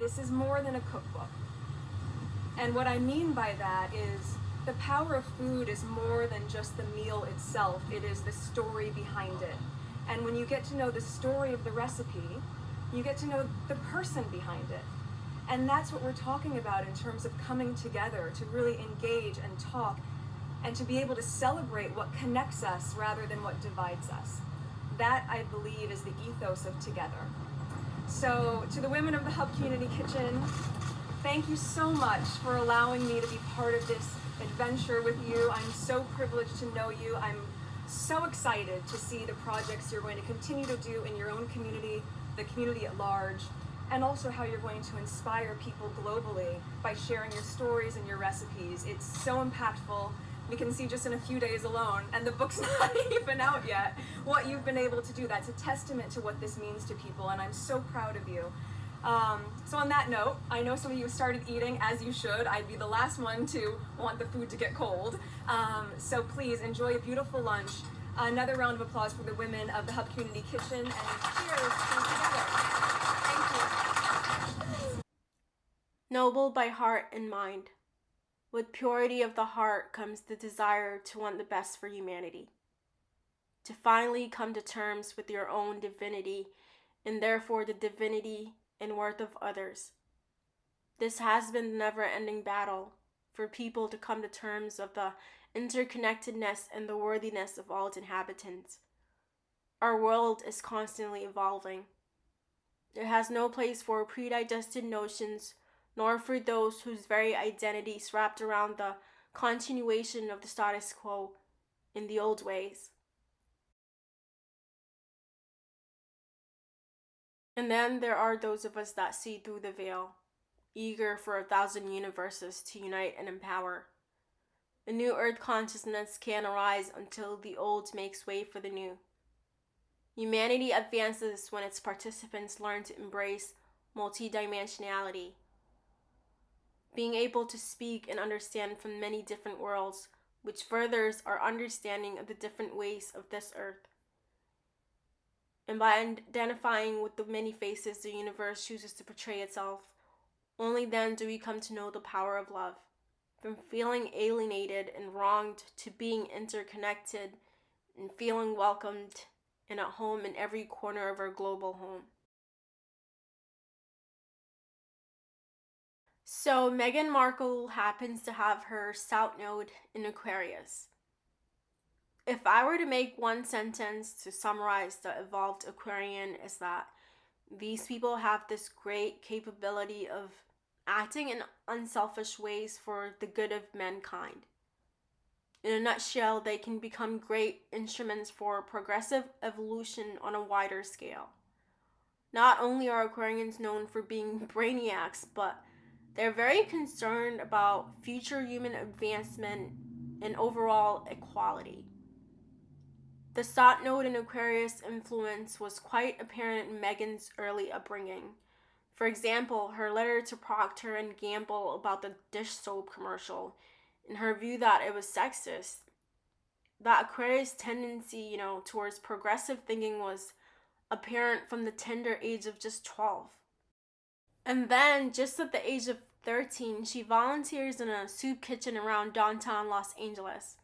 this is more than a cookbook. And what I mean by that is the power of food is more than just the meal itself. It is the story behind it. And when you get to know the story of the recipe, you get to know the person behind it. And that's what we're talking about in terms of coming together to really engage and talk and to be able to celebrate what connects us rather than what divides us. That, I believe, is the ethos of Together. So to the women of the Hub Community Kitchen, thank you so much for allowing me to be part of this adventure with you. I'm so privileged to know you. I'm so excited to see the projects you're going to continue to do in your own community, the community at large, and also how you're going to inspire people globally by sharing your stories and your recipes. It's so impactful. We can see just in a few days alone, and the book's not even out yet, what you've been able to do. That's a testament to what this means to people, and I'm so proud of you. So on that note, I know some of you started eating, as you should. I'd be the last one to want the food to get cold. So please enjoy a beautiful lunch. Another round of applause for the women of the Hub Community Kitchen, and cheers to Together. Thank you. Noble by heart and mind. With purity of the heart comes the desire to want the best for humanity. To finally come to terms with your own divinity, and therefore the divinity and worth of others. This has been the never-ending battle for people to come to terms of the interconnectedness and the worthiness of all its inhabitants. Our world is constantly evolving. It has no place for predigested notions, nor for those whose very identity is wrapped around the continuation of the status quo in the old ways. And then there are those of us that see through the veil, eager for 1,000 universes to unite and empower. A new earth consciousness can't arise until the old makes way for the new. Humanity advances when its participants learn to embrace multidimensionality. Being able to speak and understand from many different worlds, which furthers our understanding of the different ways of this earth. And by identifying with the many faces the universe chooses to portray itself, only then do we come to know the power of love. From feeling alienated and wronged to being interconnected and feeling welcomed and at home in every corner of our global home. So Meghan Markle happens to have her South Node in Aquarius. If I were to make one sentence to summarize the evolved Aquarian, is that these people have this great capability of acting in unselfish ways for the good of mankind. In a nutshell, they can become great instruments for progressive evolution on a wider scale. Not only are Aquarians known for being brainiacs, but they're very concerned about future human advancement and overall equality. The South Node in Aquarius influence was quite apparent in Meghan's early upbringing. For example, her letter to Procter and Gamble about the dish soap commercial, and her view that it was sexist. That Aquarius tendency, towards progressive thinking was apparent from the tender age of just 12. And then, just at the age of 13, she volunteers in a soup kitchen around downtown Los Angeles.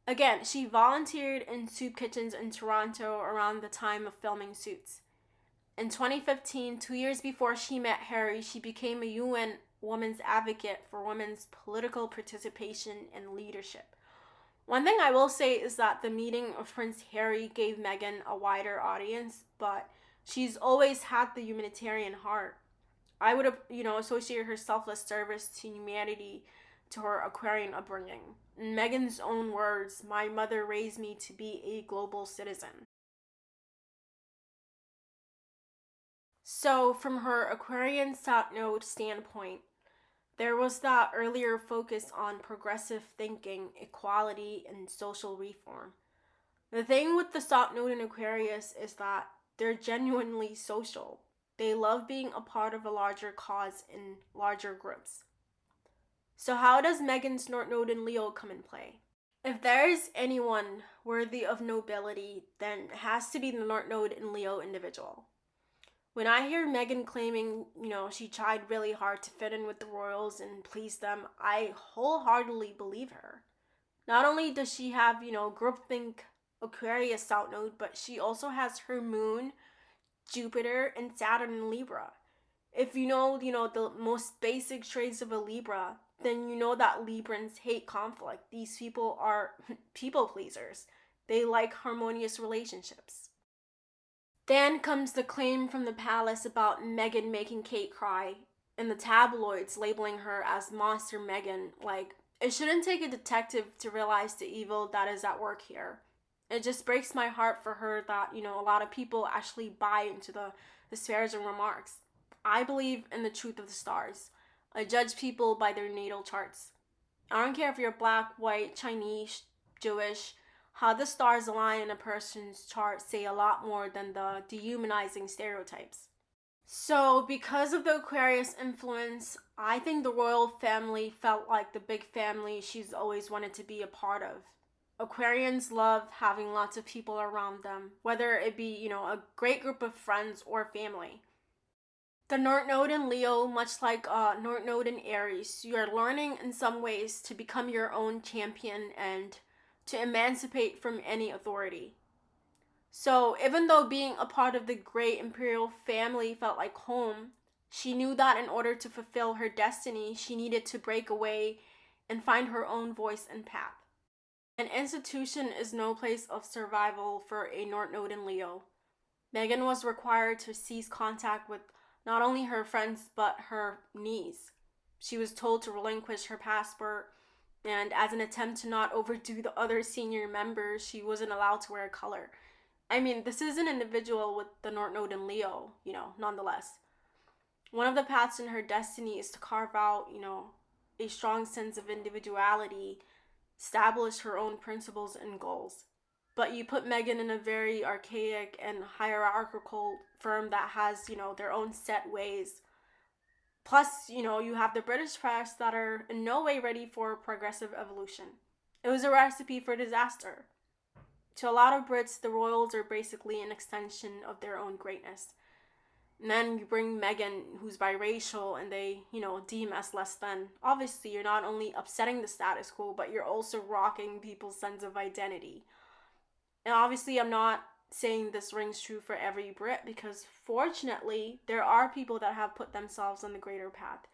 Again, she volunteered in soup kitchens in Toronto around the time of filming Suits. In 2015, 2 years before she met Harry, she became a UN women's advocate for women's political participation and leadership. One thing I will say is that the meeting of Prince Harry gave Meghan a wider audience, but she's always had the humanitarian heart. I would, associate her selfless service to humanity to her Aquarian upbringing. In Meghan's own words, "My mother raised me to be a global citizen." So, from her Aquarian South Node standpoint, there was that earlier focus on progressive thinking, equality, and social reform. The thing with the South Node in Aquarius is that they're genuinely social. They love being a part of a larger cause in larger groups. So how does Meghan's North Node in Leo come in play? If there is anyone worthy of nobility, then it has to be the North Node in Leo individual. When I hear Meghan claiming, she tried really hard to fit in with the royals and please them, I wholeheartedly believe her. Not only does she have, groupthink Aquarius south node, but she also has her moon, Jupiter, and Saturn in Libra. If the most basic traits of a Libra, then you know that Librans hate conflict. These people are people pleasers. They like harmonious relationships. Then comes the claim from the palace about Meghan making Kate cry, and the tabloids labeling her as Monster Meghan. Like, it shouldn't take a detective to realize the evil that is at work here. It just breaks my heart for her that, a lot of people actually buy into the swears and remarks. I believe in the truth of the stars. I judge people by their natal charts. I don't care if you're black, white, Chinese, Jewish. How the stars align in a person's chart say a lot more than the dehumanizing stereotypes. So, because of the Aquarius influence, I think the royal family felt like the big family she's always wanted to be a part of. Aquarians love having lots of people around them, whether it be, a great group of friends or family. The North Node in Leo, much like North Node in Aries, you are learning in some ways to become your own champion and to emancipate from any authority. So, even though being a part of the great imperial family felt like home, she knew that in order to fulfill her destiny, she needed to break away and find her own voice and path. An institution is no place of survival for a North Node in Leo. Meghan was required to cease contact with not only her friends but her niece. She was told to relinquish her passport, and as an attempt to not overdo the other senior members, she wasn't allowed to wear color. I mean, this is an individual with the North Node in Leo, nonetheless. One of the paths in her destiny is to carve out, a strong sense of individuality, establish her own principles and goals. But you put Meghan in a very archaic and hierarchical firm that has, their own set ways. Plus, you have the British press that are in no way ready for progressive evolution. It was a recipe for disaster. To a lot of Brits, the royals are basically an extension of their own greatness. And then you bring Meghan, who's biracial, and they, deem as less than. Obviously, you're not only upsetting the status quo, but you're also rocking people's sense of identity. And obviously, I'm not saying this rings true for every Brit because fortunately, there are people that have put themselves on the greater path.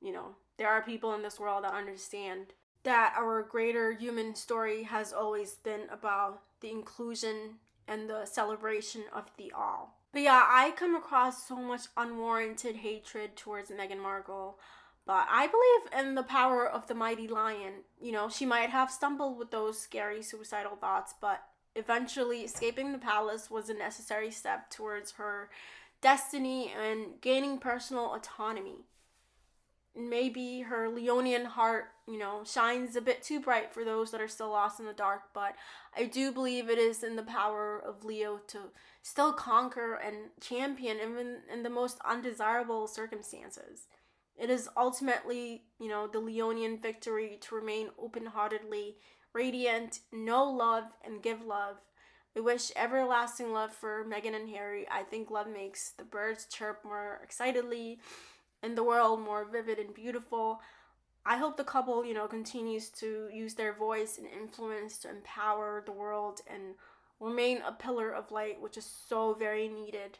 There are people in this world that understand that our greater human story has always been about the inclusion and the celebration of the all. But yeah, I come across so much unwarranted hatred towards Meghan Markle. But I believe in the power of the mighty lion. She might have stumbled with those scary suicidal thoughts, but eventually escaping the palace was a necessary step towards her destiny and gaining personal autonomy. Maybe her Leonian heart, shines a bit too bright for those that are still lost in the dark, but I do believe it is in the power of Leo to still conquer and champion even in the most undesirable circumstances. It is ultimately, the Leonian victory to remain open-heartedly radiant, know love, and give love. I wish everlasting love for Meghan and Harry. I think love makes the birds chirp more excitedly and the world more vivid and beautiful. I hope the couple, continues to use their voice and influence to empower the world and remain a pillar of light, which is so very needed.